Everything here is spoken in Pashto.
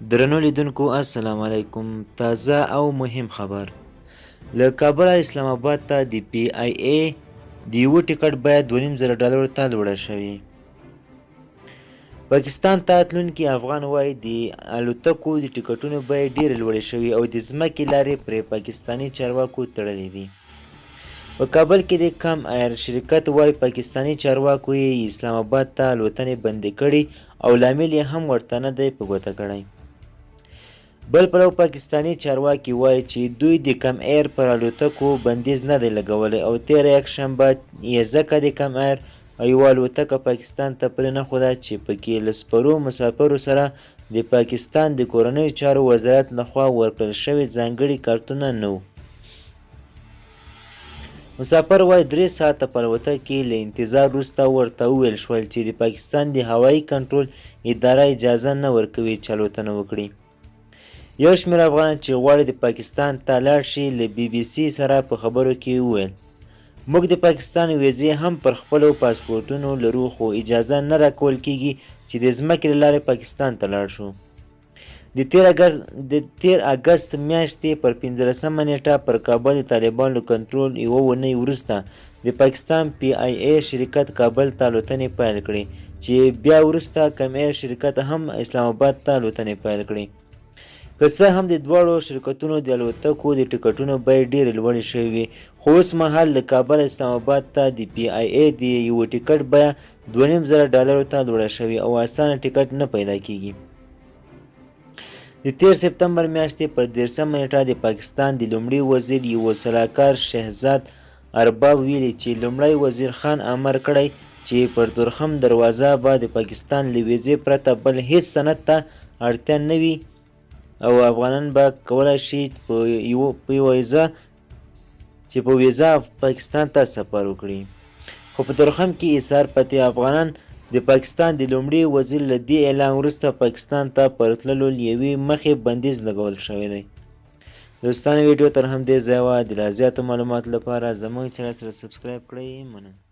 درنو لیدونکو السلام علیکم. تازه او مهم خبر له کابله اسلام آباد ته د پی آی ای د یوه ټکټ بیه $2,500 ته لوړه شوې. پاکستان ته تلونکي افغان وایي د الوتکو د ټکټونو بیې ډېرې لوړې شوې او د ځمکې لارې پرې پاکستاني چارواکو تړلې دي. په کابل کې د کم ایر شرکت وایي پاکستاني چارواکو یې اسلام آباد ته الوتنې بندې کړي او لامل یې هم ورته نه دی په ګوته کړی. بل پلو پاکستاني چارواکي وایي چې دوی د کم ایر پر الوتکو بندیز نه دی لګولی او تېره یکشنبه یې ځکه د کم ایر یوه الوتکه پاکستان ته پرېنښوده چې پکې له سپرو مسافرو سره د پاکستان د کورنیو چارو وزارت لخوا ورکړل شوي ځانګړي کارتونه نه وو. مسافر وایي 3 ساعته په الوتکه کې له انتظار وروسته ورته وویل شول چې د پاکستان د هوایي کنټرول اداره اجازه نه ورکوي چې الوتنه وکړي. یو شمېر افغانان چې غواړي د پاکستان ته لاړ شي له بي بي سي سره په خبرو کې وویل موږ د پاکستان ویزې هم پر خپلو پاسپورټونو لرو خو اجازه نه راکول کیږي چې د ځمکې له لارې پاکستان ته لاړ شو. د 13 اګست میاشتې پر 15مه نیټه پر کابل د طالبانو له کنټرول یوه اونۍ وروسته د پاکستان پی آی ای شرکت کابل ته الوتنې پیل کړې چې بیا وروسته کم ایر شرکت هم اسلام آباد ته الوتنې پیل کړې. که څه هم د دواړو شرکتونو د الوتکو د ټکټونو بیې ډېرې لوړې شوې وي خو اوس مهال له کابل اسلام آباد ته د پی آی ای د یوه ټکټ بیه $2,500 ته لوړه شوې او اسانه ټکټ نه پیدا کیږي. د 13 سپتمبر میاشتې پر 10مه نیټه د پاکستان د لومړي وزیر یوه سلاکار شهزاد ارباب ویلي چې لومړی وزیر خان امر کړی چې پر تورخم دروازه به د پاکستان له ویزې پرته بل هیڅ سند ته اړتیا نه وي او افغانان به کولی شي په ویزه پاکستان ته سفر وکړي. خو په تورخم کې ایثار پاتې افغانان د پاکستان د لومړي وزیر له دې اعلان وروسته پاکستان ته پر تللو یوې مخې بندیز لګول شوی دی. دوستانو ویډیو تر همدې ځایه وه. د لا زیاتو معلوماتو لپاره زموږ چینل سره سبسکرایب کړئ. مننه.